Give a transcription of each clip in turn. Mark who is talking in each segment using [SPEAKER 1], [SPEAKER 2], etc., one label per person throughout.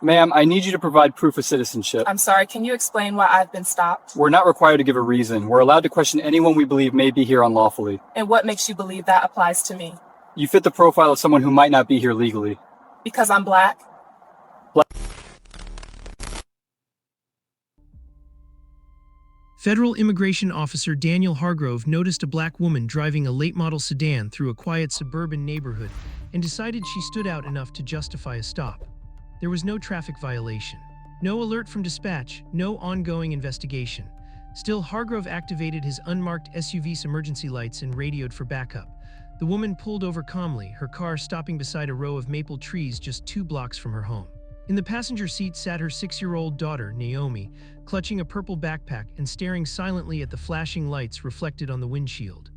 [SPEAKER 1] Ma'am, I need you to provide proof of citizenship.
[SPEAKER 2] I'm sorry, can you explain why I've been stopped?
[SPEAKER 1] We're not required to give a reason. We're allowed to question anyone we believe may be here unlawfully.
[SPEAKER 2] And what makes you believe that applies to me?
[SPEAKER 1] You fit the profile of someone who might not be here legally.
[SPEAKER 2] Because I'm black?
[SPEAKER 3] Federal immigration officer Daniel Hargrove noticed a black woman driving a late-model sedan through a quiet suburban neighborhood and decided she stood out enough to justify a stop. There was no traffic violation, no alert from dispatch, no ongoing investigation. Still, Hargrove activated his unmarked SUV's emergency lights and radioed for backup. The woman pulled over calmly, her car stopping beside a row of maple trees just 2 blocks from her home. In the passenger seat sat her 6-year-old daughter, Naomi, clutching a purple backpack and staring silently at the flashing lights reflected on the windshield.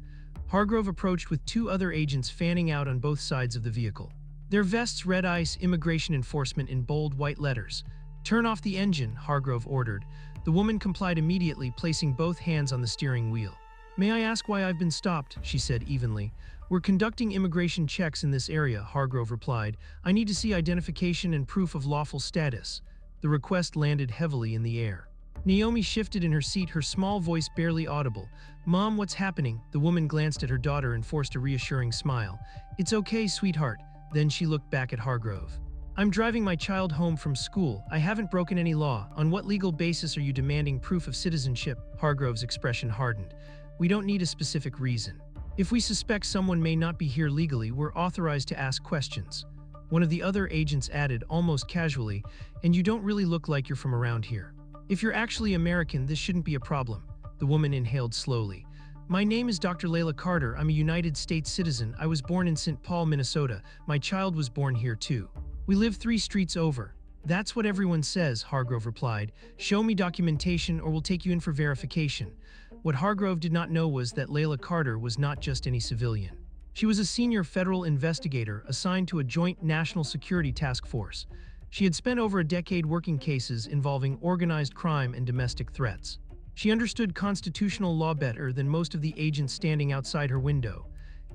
[SPEAKER 3] Hargrove approached with 2 other agents fanning out on both sides of the vehicle. Their vests read ICE Immigration Enforcement in bold white letters. "Turn off the engine," Hargrove ordered. The woman complied immediately, placing both hands on the steering wheel. "May I ask why I've been stopped?" she said evenly. "We're conducting immigration checks in this area," Hargrove replied. "I need to see identification and proof of lawful status." The request landed heavily in the air. Naomi shifted in her seat, her small voice barely audible. "Mom, what's happening?" The woman glanced at her daughter and forced a reassuring smile. "It's okay, sweetheart." Then she looked back at Hargrove. "I'm driving my child home from school. I haven't broken any law. On what legal basis are you demanding proof of citizenship?" Hargrove's expression hardened. "We don't need a specific reason. If we suspect someone may not be here legally, we're authorized to ask questions." One of the other agents added, almost casually, "And you don't really look like you're from around here. If you're actually American, this shouldn't be a problem." The woman inhaled slowly. "My name is Dr. Layla Carter. I'm a United States citizen. I was born in St. Paul, Minnesota. My child was born here too. We live 3 streets over." "That's what everyone says," Hargrove replied. "Show me documentation or we'll take you in for verification." What Hargrove did not know was that Layla Carter was not just any civilian. She was a senior federal investigator assigned to a joint national security task force. She had spent over a decade working cases involving organized crime and domestic threats. She understood constitutional law better than most of the agents standing outside her window.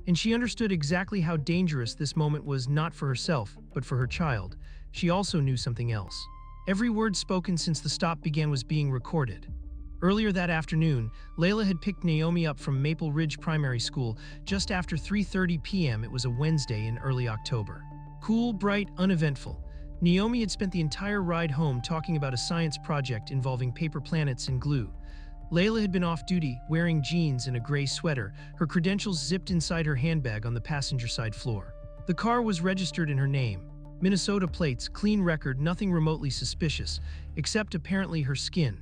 [SPEAKER 3] And she understood exactly how dangerous this moment was, not for herself, but for her child. She also knew something else. Every word spoken since the stop began was being recorded. Earlier that afternoon, Layla had picked Naomi up from Maple Ridge Primary School just after 3:30 p.m. It was a Wednesday in early October. Cool, bright, uneventful. Naomi had spent the entire ride home talking about a science project involving paper planets and glue. Layla had been off duty, wearing jeans and a gray sweater, her credentials zipped inside her handbag on the passenger side floor. The car was registered in her name. Minnesota plates, clean record, nothing remotely suspicious, except apparently her skin.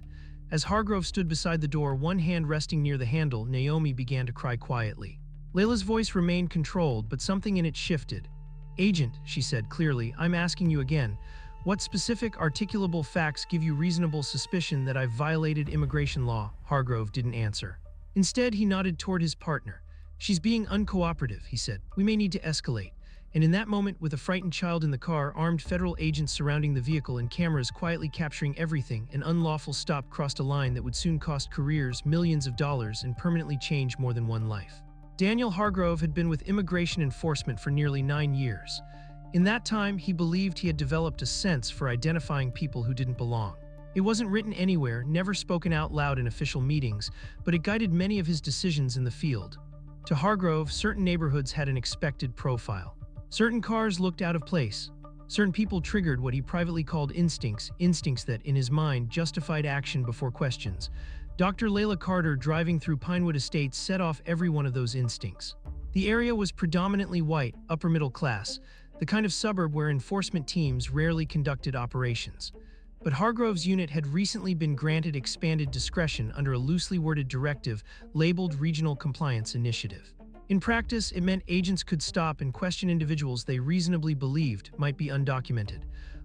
[SPEAKER 3] As Hargrove stood beside the door, one hand resting near the handle, Naomi began to cry quietly. Layla's voice remained controlled, but something in it shifted. "Agent," she said clearly, "I'm asking you again. What specific, articulable facts give you reasonable suspicion that I've violated immigration law?" Hargrove didn't answer. Instead, he nodded toward his partner. "She's being uncooperative," he said. "We may need to escalate." And in that moment, with a frightened child in the car, armed federal agents surrounding the vehicle, and cameras quietly capturing everything, an unlawful stop crossed a line that would soon cost careers, millions of dollars, and permanently change more than one life. Daniel Hargrove had been with immigration enforcement for nearly 9 years. In that time, he believed he had developed a sense for identifying people who didn't belong. It wasn't written anywhere, never spoken out loud in official meetings, but it guided many of his decisions in the field. To Hargrove, certain neighborhoods had an expected profile. Certain cars looked out of place. Certain people triggered what he privately called instincts that, in his mind, justified action before questions. Dr. Layla Carter, driving through Pinewood Estates, set off every one of those instincts. The area was predominantly white, upper middle class, the kind of suburb where enforcement teams rarely conducted operations. But Hargrove's unit had recently been granted expanded discretion under a loosely worded directive labeled Regional Compliance Initiative. In practice, it meant agents could stop and question individuals they reasonably believed might be undocumented.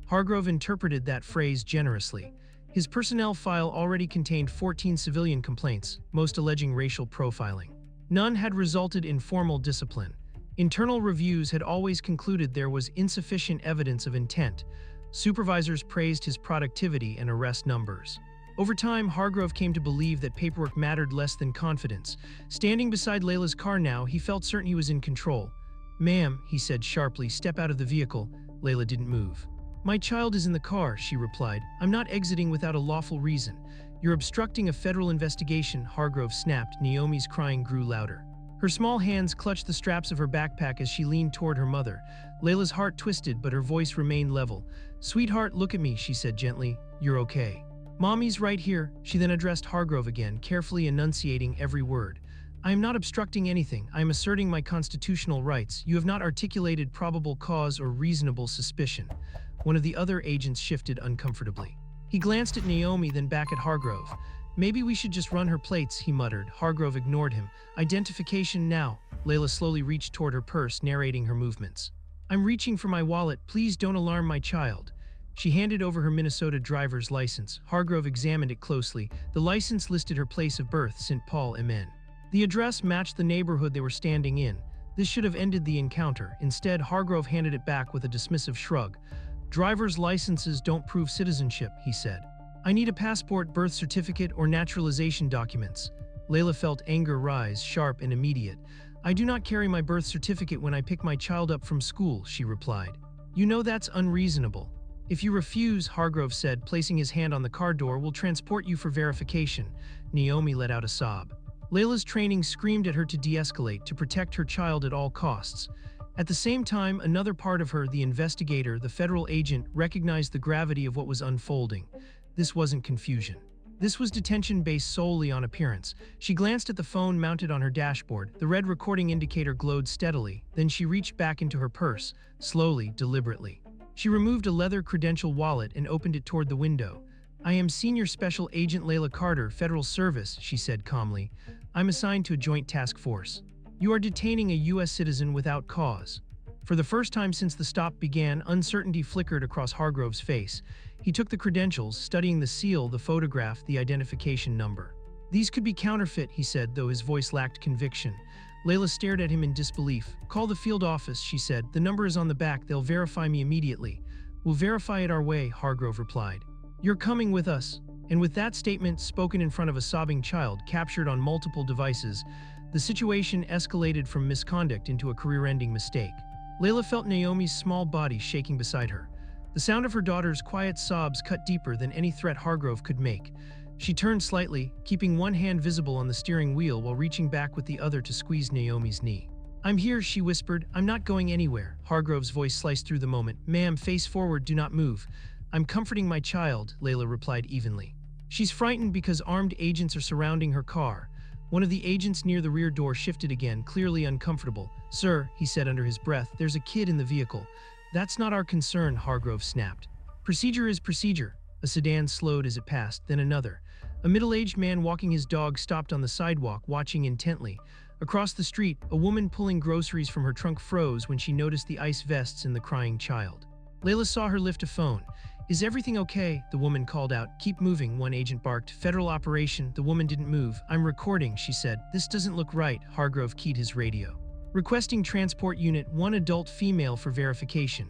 [SPEAKER 3] Hargrove interpreted that phrase generously. His personnel file already contained 14 civilian complaints, most alleging racial profiling. None had resulted in formal discipline. Internal reviews had always concluded there was insufficient evidence of intent. Supervisors praised his productivity and arrest numbers. Over time, Hargrove came to believe that paperwork mattered less than confidence. Standing beside Layla's car now, he felt certain he was in control. "Ma'am," he said sharply, "step out of the vehicle." Layla didn't move. My child is in the car, she replied. I'm not exiting without a lawful reason. You're obstructing a federal investigation, Hargrove snapped. Naomi's crying grew louder. Her small hands clutched the straps of her backpack as she leaned toward her mother. Layla's heart twisted, but her voice remained level. Sweetheart, look at me, she said gently. You're okay. Mommy's right here. She then addressed Hargrove again, carefully enunciating every word. I am not obstructing anything. I am asserting my constitutional rights. You have not articulated probable cause or reasonable suspicion. One of the other agents shifted uncomfortably. He glanced at Naomi, then back at Hargrove. Maybe we should just run her plates, he muttered. Hargrove ignored him. Identification now. Layla slowly reached toward her purse, narrating her movements. I'm reaching for my wallet. Please don't alarm my child. She handed over her Minnesota driver's license. Hargrove examined it closely. The license listed her place of birth, St. Paul, MN. The address matched the neighborhood they were standing in. This should have ended the encounter. Instead, Hargrove handed it back with a dismissive shrug. Driver's licenses don't prove citizenship, he said. I need a passport, birth certificate, or naturalization documents. Layla felt anger rise, sharp and immediate. I do not carry my birth certificate when I pick my child up from school, she replied. You know that's unreasonable. If you refuse, Hargrove said, placing his hand on the car door, we'll transport you for verification. Naomi let out a sob. Layla's training screamed at her to de-escalate, to protect her child at all costs. At the same time, another part of her, the investigator, the federal agent, recognized the gravity of what was unfolding. This wasn't confusion. This was detention based solely on appearance. She glanced at the phone mounted on her dashboard. The red recording indicator glowed steadily. Then she reached back into her purse, slowly, deliberately. She removed a leather credential wallet and opened it toward the window. I am Senior Special Agent Layla Carter, Federal Service, she said calmly. I'm assigned to a joint task force. You are detaining a U.S. citizen without cause. For the first time since the stop began, uncertainty flickered across Hargrove's face. He took the credentials, studying the seal, the photograph, the identification number. These could be counterfeit, he said, though his voice lacked conviction. Layla stared at him in disbelief. Call the field office, she said. The number is on the back. They'll verify me immediately. We'll verify it our way, Hargrove replied. You're coming with us. And with that statement, spoken in front of a sobbing child, captured on multiple devices, the situation escalated from misconduct into a career-ending mistake. Layla felt Naomi's small body shaking beside her. The sound of her daughter's quiet sobs cut deeper than any threat Hargrove could make. She turned slightly, keeping one hand visible on the steering wheel while reaching back with the other to squeeze Naomi's knee. I'm here, she whispered. I'm not going anywhere. Hargrove's voice sliced through the moment. Ma'am, face forward, do not move. I'm comforting my child, Layla replied evenly. She's frightened because armed agents are surrounding her car. One of the agents near the rear door shifted again, clearly uncomfortable. Sir, he said under his breath, there's a kid in the vehicle. That's not our concern, Hargrove snapped. Procedure is procedure. A sedan slowed as it passed, then another. A middle-aged man walking his dog stopped on the sidewalk, watching intently. Across the street, a woman pulling groceries from her trunk froze when she noticed the ice vests in the crying child. Layla saw her lift a phone. Is everything okay? The woman called out. Keep moving, one agent barked. Federal operation. The woman didn't move. I'm recording, she said. This doesn't look right. Hargrove keyed his radio. Requesting transport unit, one adult female for verification.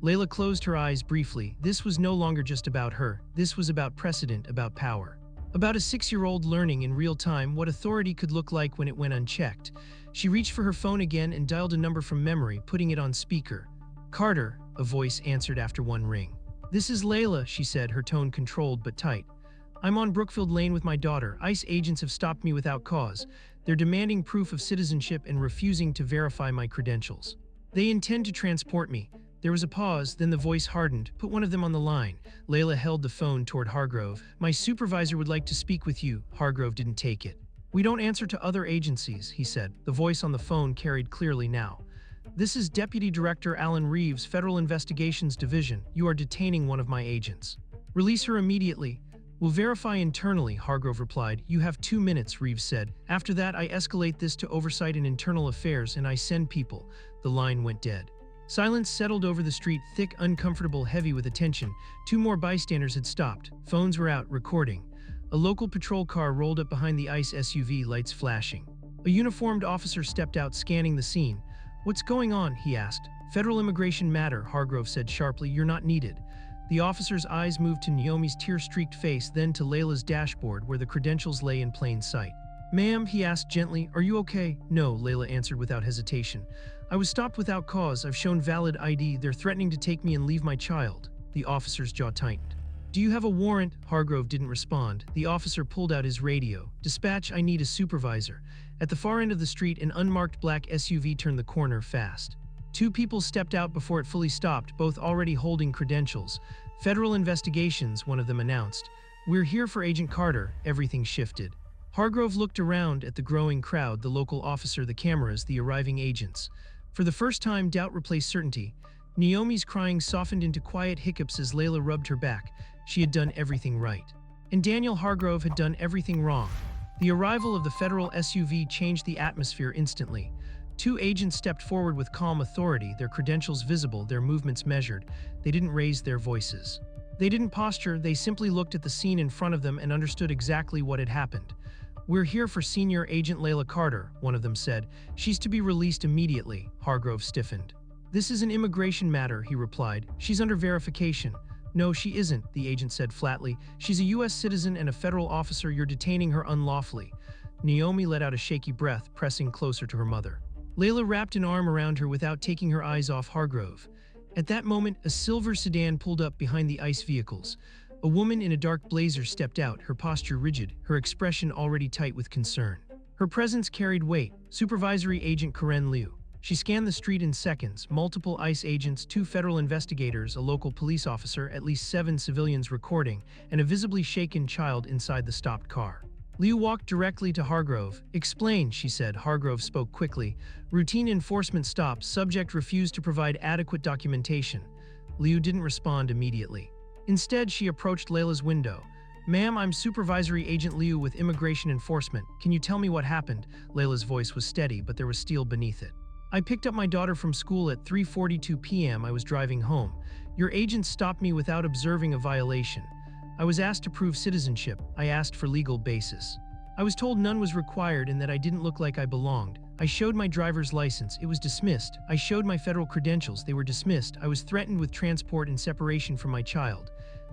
[SPEAKER 3] Layla closed her eyes briefly. This was no longer just about her. This was about precedent, about power. About a 6-year-old learning in real time what authority could look like when it went unchecked. She reached for her phone again and dialed a number from memory, putting it on speaker. Carter, a voice answered after one ring. This is Layla, she said, her tone controlled but tight. I'm on Brookfield Lane with my daughter. ICE agents have stopped me without cause. They're demanding proof of citizenship and refusing to verify my credentials. They intend to transport me. There was a pause, then the voice hardened. Put one of them on the line. Layla held the phone toward Hargrove. My supervisor would like to speak with you. Hargrove didn't take it. We don't answer to other agencies, he said. The voice on the phone carried clearly now. This is Deputy Director Alan Reeves, Federal Investigations Division. You are detaining one of my agents. Release her immediately. We'll verify internally, Hargrove replied. You have 2 minutes, Reeves said. After that, I escalate this to Oversight and Internal Affairs and I send people. The line went dead. Silence settled over the street, thick, uncomfortable, heavy with attention. 2 more bystanders had stopped. Phones were out, recording. A local patrol car rolled up behind the ICE SUV, lights flashing. A uniformed officer stepped out, scanning the scene. What's going on? He asked. Federal immigration matter, Hargrove said sharply. You're not needed. The officer's eyes moved to Naomi's tear-streaked face, then to Layla's dashboard where the credentials lay in plain sight. Ma'am, he asked gently, are you okay? No, Layla answered without hesitation. I was stopped without cause. I've shown valid ID. They're threatening to take me and leave my child. The officer's jaw tightened. Do you have a warrant? Hargrove didn't respond. The officer pulled out his radio. Dispatch, I need a supervisor. At the far end of the street, an unmarked black SUV turned the corner fast. Two people stepped out before it fully stopped, both already holding credentials. Federal investigations, one of them announced. We're here for Agent Carter. Everything shifted. Hargrove looked around at the growing crowd, the local officer, the cameras, the arriving agents. For the first time, doubt replaced certainty. Naomi's crying softened into quiet hiccups as Layla rubbed her back. She had done everything right. And Daniel Hargrove had done everything wrong. The arrival of the federal SUV changed the atmosphere instantly. Two agents stepped forward with calm authority, their credentials visible, their movements measured. They didn't raise their voices. They didn't posture, they simply looked at the scene in front of them and understood exactly what had happened. We're here for Senior Agent Layla Carter, one of them said. She's to be released immediately. Hargrove stiffened. This is an immigration matter, he replied. She's under verification. No, she isn't, the agent said flatly. She's a U.S. citizen and a federal officer. You're detaining her unlawfully. Naomi let out a shaky breath, pressing closer to her mother. Layla wrapped an arm around her without taking her eyes off Hargrove. At that moment, a silver sedan pulled up behind the ICE vehicles. A woman in a dark blazer stepped out, her posture rigid, her expression already tight with concern. Her presence carried weight. Supervisory Agent Karen Liu. She scanned the street in seconds. Multiple ICE agents, 2 federal investigators, a local police officer, at least 7 civilians recording, and a visibly shaken child inside the stopped car. Liu walked directly to Hargrove. Explain, she said. Hargrove spoke quickly. Routine enforcement stop. Subject refused to provide adequate documentation. Liu didn't respond immediately. Instead, she approached Layla's window. Ma'am, I'm Supervisory Agent Liu with Immigration Enforcement. Can you tell me what happened? Layla's voice was steady, but there was steel beneath it. I picked up my daughter from school at 3:42 p.m. I was driving home. Your agent stopped me without observing a violation. I was asked to prove citizenship. I asked for legal basis. I was told none was required and that I didn't look like I belonged. I showed my driver's license. It was dismissed. I showed my federal credentials. They were dismissed. I was threatened with transport and separation from my child.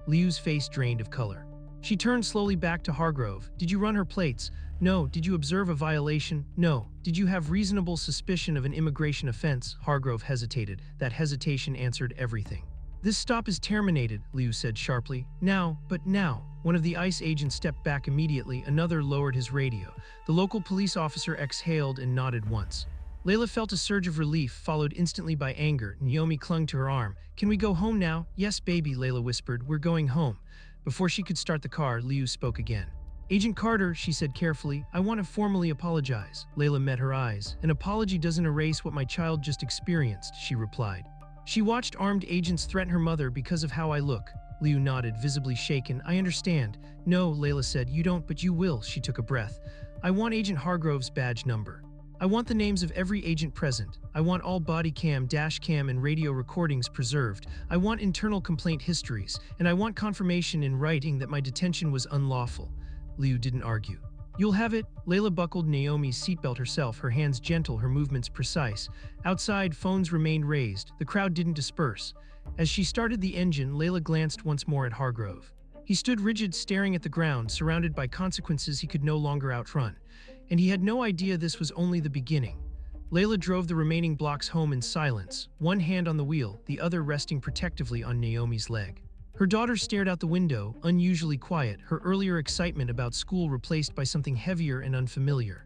[SPEAKER 3] Liu's face drained of color. She turned slowly back to Hargrove. Did you run her plates? No. Did you observe a violation? No. Did you have reasonable suspicion of an immigration offense? Hargrove hesitated. That hesitation answered everything. This stop is terminated, Liu said sharply. Now, but now. One of the ICE agents stepped back immediately. Another lowered his radio. The local police officer exhaled and nodded once. Layla felt a surge of relief, followed instantly by anger. Naomi clung to her arm. Can we go home now? Yes, baby, Layla whispered. We're going home. Before she could start the car, Liu spoke again. Agent Carter, she said carefully, I want to formally apologize. Layla met her eyes. An apology doesn't erase what my child just experienced, she replied. She watched armed agents threaten her mother because of how I look. Liu nodded, visibly shaken. I understand. No, Layla said, you don't, but you will. She took a breath. I want Agent Hargrove's badge number. I want the names of every agent present. I want all body cam, dash cam, and radio recordings preserved. I want internal complaint histories, and I want confirmation in writing that my detention was unlawful. Liu didn't argue. You'll have it. Layla buckled Naomi's seatbelt herself, her hands gentle, her movements precise. Outside, phones remained raised. The crowd didn't disperse. As she started the engine, Layla glanced once more at Hargrove. He stood rigid, staring at the ground, surrounded by consequences he could no longer outrun. And he had no idea this was only the beginning. Layla drove the remaining blocks home in silence, one hand on the wheel, the other resting protectively on Naomi's leg. Her daughter stared out the window, unusually quiet, her earlier excitement about school replaced by something heavier and unfamiliar.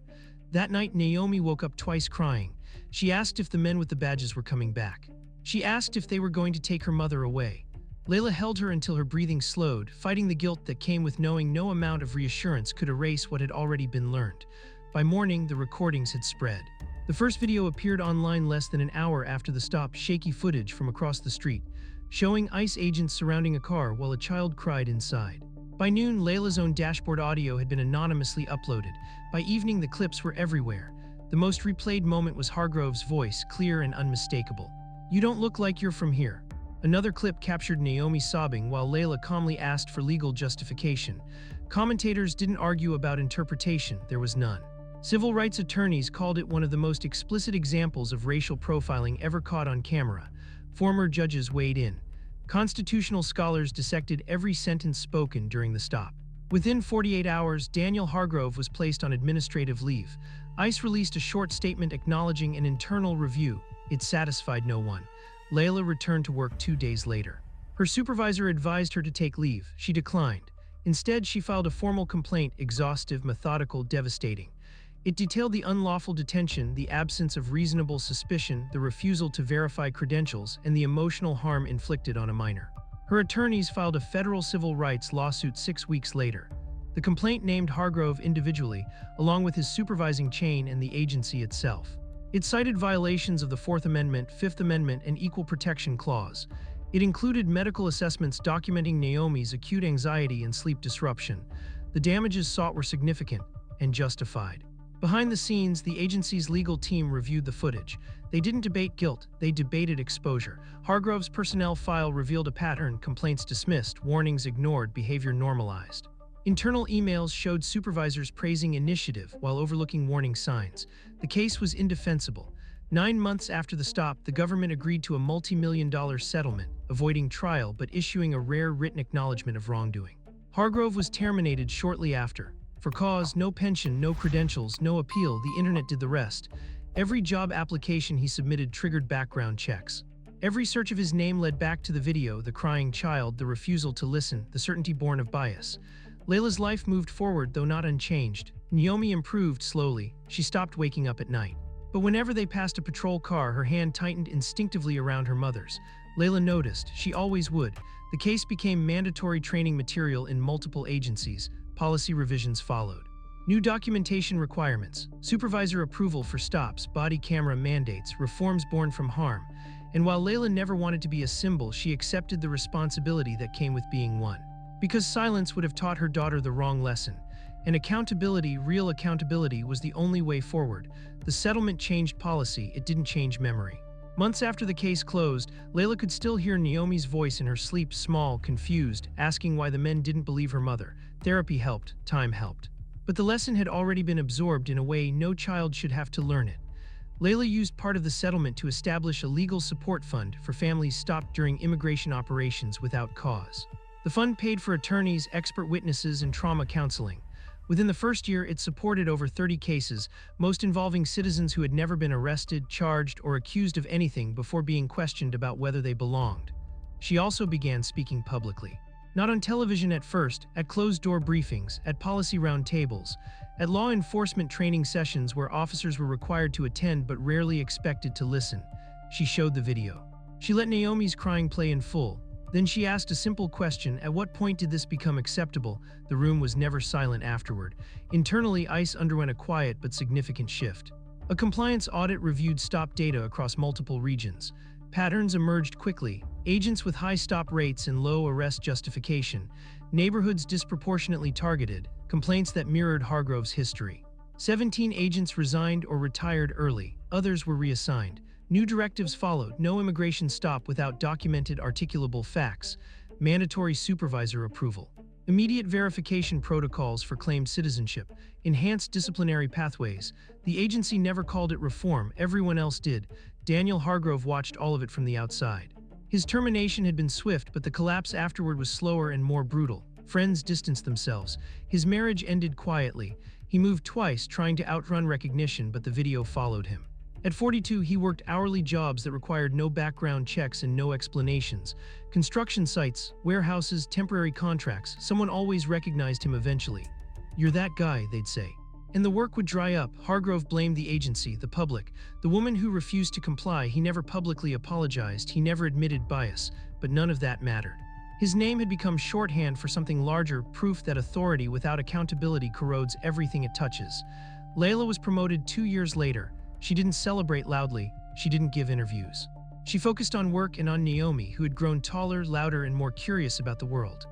[SPEAKER 3] That night, Naomi woke up twice crying. She asked if the men with the badges were coming back. She asked if they were going to take her mother away. Layla held her until her breathing slowed, fighting the guilt that came with knowing no amount of reassurance could erase what had already been learned. By morning, the recordings had spread. The first video appeared online less than an hour after the stop, shaky footage from across the street, showing ICE agents surrounding a car while a child cried inside. By noon, Layla's own dashboard audio had been anonymously uploaded. By evening, the clips were everywhere. The most replayed moment was Hargrove's voice, clear and unmistakable. You don't look like you're from here. Another clip captured Naomi sobbing while Layla calmly asked for legal justification. Commentators didn't argue about interpretation, there was none. Civil rights attorneys called it one of the most explicit examples of racial profiling ever caught on camera. Former judges weighed in. Constitutional scholars dissected every sentence spoken during the stop. Within 48 hours, Daniel Hargrove was placed on administrative leave. ICE released a short statement acknowledging an internal review. It satisfied no one. Layla returned to work 2 days later. Her supervisor advised her to take leave. She declined. Instead, she filed a formal complaint, exhaustive, methodical, devastating. It detailed the unlawful detention, the absence of reasonable suspicion, the refusal to verify credentials, and the emotional harm inflicted on a minor. Her attorneys filed a federal civil rights lawsuit 6 weeks later. The complaint named Hargrove individually, along with his supervising chain and the agency itself. It cited violations of the Fourth Amendment, Fifth Amendment, and Equal Protection Clause. It included medical assessments documenting Naomi's acute anxiety and sleep disruption. The damages sought were significant and justified. Behind the scenes, the agency's legal team reviewed the footage. They didn't debate guilt, they debated exposure. Hargrove's personnel file revealed a pattern: complaints dismissed, warnings ignored, behavior normalized. Internal emails showed supervisors praising initiative while overlooking warning signs. The case was indefensible. 9 months after the stop, the government agreed to a multi-million-dollar settlement, avoiding trial but issuing a rare written acknowledgement of wrongdoing. Hargrove was terminated shortly after. For cause, no pension, no credentials, no appeal, the internet did the rest. Every job application he submitted triggered background checks. Every search of his name led back to the video, the crying child, the refusal to listen, the certainty born of bias. Layla's life moved forward, though not unchanged. Naomi improved slowly. She stopped waking up at night. But whenever they passed a patrol car, her hand tightened instinctively around her mother's. Layla noticed. She always would. The case became mandatory training material in multiple agencies. Policy revisions followed. New documentation requirements, supervisor approval for stops, body camera mandates, reforms born from harm. And while Layla never wanted to be a symbol, she accepted the responsibility that came with being one. Because silence would have taught her daughter the wrong lesson. And accountability, real accountability, was the only way forward. The settlement changed policy, it didn't change memory. Months after the case closed, Layla could still hear Naomi's voice in her sleep, small, confused, asking why the men didn't believe her mother. Therapy helped, time helped. But the lesson had already been absorbed in a way no child should have to learn it. Layla used part of the settlement to establish a legal support fund for families stopped during immigration operations without cause. The fund paid for attorneys, expert witnesses, and trauma counseling. Within the first year, it supported over 30 cases, most involving citizens who had never been arrested, charged, or accused of anything before being questioned about whether they belonged. She also began speaking publicly. Not on television at first, at closed-door briefings, at policy roundtables, at law enforcement training sessions where officers were required to attend but rarely expected to listen. She showed the video. She let Naomi's crying play in full. Then she asked a simple question: at what point did this become acceptable? The room was never silent afterward. Internally, ICE underwent a quiet but significant shift. A compliance audit reviewed stop data across multiple regions. Patterns emerged quickly: agents with high stop rates and low arrest justification, neighborhoods disproportionately targeted, complaints that mirrored Hargrove's history. 17 agents resigned or retired early, others were reassigned. New directives followed: no immigration stop without documented articulable facts, mandatory supervisor approval, immediate verification protocols for claimed citizenship, enhanced disciplinary pathways. The agency never called it reform, everyone else did. Daniel Hargrove watched all of it from the outside. His termination had been swift, but the collapse afterward was slower and more brutal. Friends distanced themselves. His marriage ended quietly. He moved twice, trying to outrun recognition, but the video followed him. At 42, he worked hourly jobs that required no background checks and no explanations. Construction sites, warehouses, temporary contracts. Someone always recognized him eventually. "You're that guy," they'd say. And the work would dry up. Hargrove blamed the agency, the public, the woman who refused to comply. He never publicly apologized. He never admitted bias. But none of that mattered. His name had become shorthand for something larger, proof that authority without accountability corrodes everything it touches. Layla was promoted 2 years later. She didn't celebrate loudly. She didn't give interviews. She focused on work and on Naomi, who had grown taller, louder, and more curious about the world.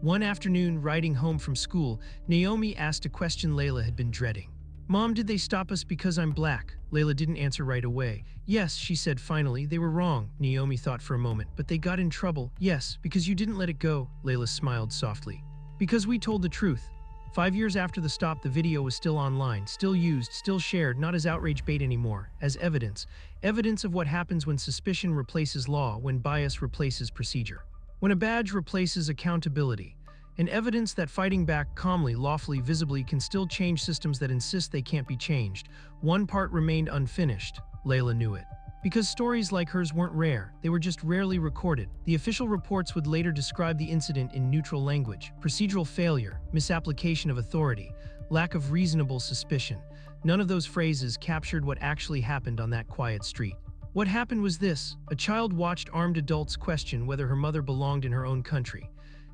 [SPEAKER 3] One afternoon, riding home from school, Naomi asked a question Layla had been dreading. "Mom, did they stop us because I'm black?" Layla didn't answer right away. "Yes," she said finally, "they were wrong." Naomi thought for a moment. "But they got in trouble." "Yes, because you didn't let it go." Layla smiled softly. "Because we told the truth." 5 years after the stop, the video was still online, still used, still shared, not as outrage bait anymore, as evidence. Evidence of what happens when suspicion replaces law, when bias replaces procedure. When a badge replaces accountability. And evidence that fighting back calmly, lawfully, visibly can still change systems that insist they can't be changed. One part remained unfinished. Layla knew it. Because stories like hers weren't rare, they were just rarely recorded. The official reports would later describe the incident in neutral language: procedural failure, misapplication of authority, lack of reasonable suspicion. None of those phrases captured what actually happened on that quiet street. What happened was this: a child watched armed adults question whether her mother belonged in her own country.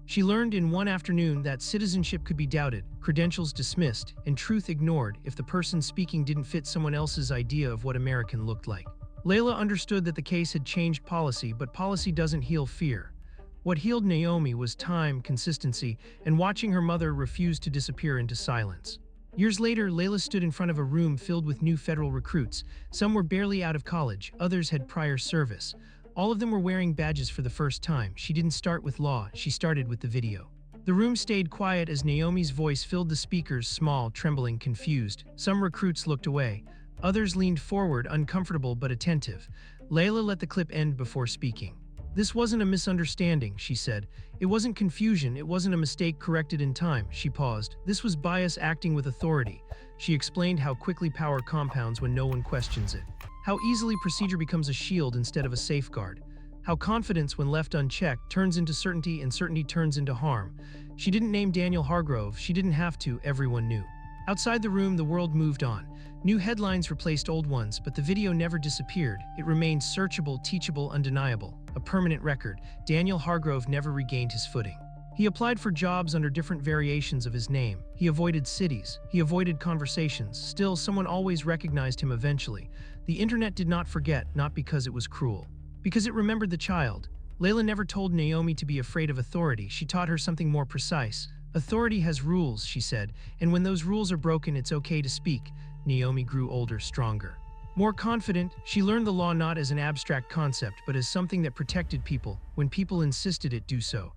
[SPEAKER 3] She learned in one afternoon that citizenship could be doubted, credentials dismissed, and truth ignored if the person speaking didn't fit someone else's idea of what American looked like. Layla understood that the case had changed policy, but policy doesn't heal fear. What healed Naomi was time, consistency, and watching her mother refuse to disappear into silence. Years later, Layla stood in front of a room filled with new federal recruits. Some were barely out of college, others had prior service. All of them were wearing badges for the first time. She didn't start with law, she started with the video. The room stayed quiet as Naomi's voice filled the speakers, small, trembling, confused. Some recruits looked away. Others leaned forward, uncomfortable but attentive. Layla let the clip end before speaking. "This wasn't a misunderstanding," she said. "It wasn't confusion, it wasn't a mistake corrected in time." She paused. "This was bias acting with authority." She explained how quickly power compounds when no one questions it. How easily procedure becomes a shield instead of a safeguard. How confidence, when left unchecked, turns into certainty and certainty turns into harm. She didn't name Daniel Hargrove. She didn't have to. Everyone knew. Outside the room, the world moved on. New headlines replaced old ones, but the video never disappeared. It remained searchable, teachable, undeniable. A permanent record. Daniel Hargrove never regained his footing. He applied for jobs under different variations of his name. He avoided cities. He avoided conversations. Still, someone always recognized him eventually. The internet did not forget, not because it was cruel. Because it remembered the child. Layla never told Naomi to be afraid of authority. She taught her something more precise. "Authority has rules," she said, "and when those rules are broken, it's okay to speak." Naomi grew older, stronger. More confident, she learned the law not as an abstract concept, but as something that protected people, when people insisted it do so.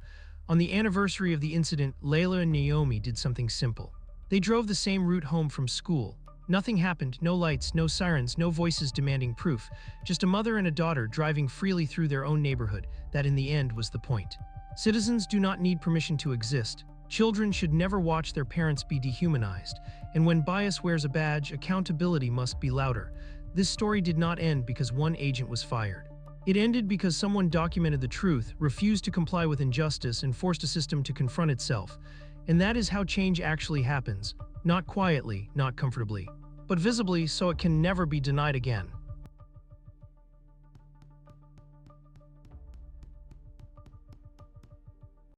[SPEAKER 3] On the anniversary of the incident, Layla and Naomi did something simple. They drove the same route home from school. Nothing happened, no lights, no sirens, no voices demanding proof, just a mother and a daughter driving freely through their own neighborhood. That in the end was the point. Citizens do not need permission to exist. Children should never watch their parents be dehumanized. And when bias wears a badge, accountability must be louder. This story did not end because one agent was fired. It ended because someone documented the truth, refused to comply with injustice, and forced a system to confront itself. And that is how change actually happens. Not quietly, not comfortably, but visibly, so it can never be denied again.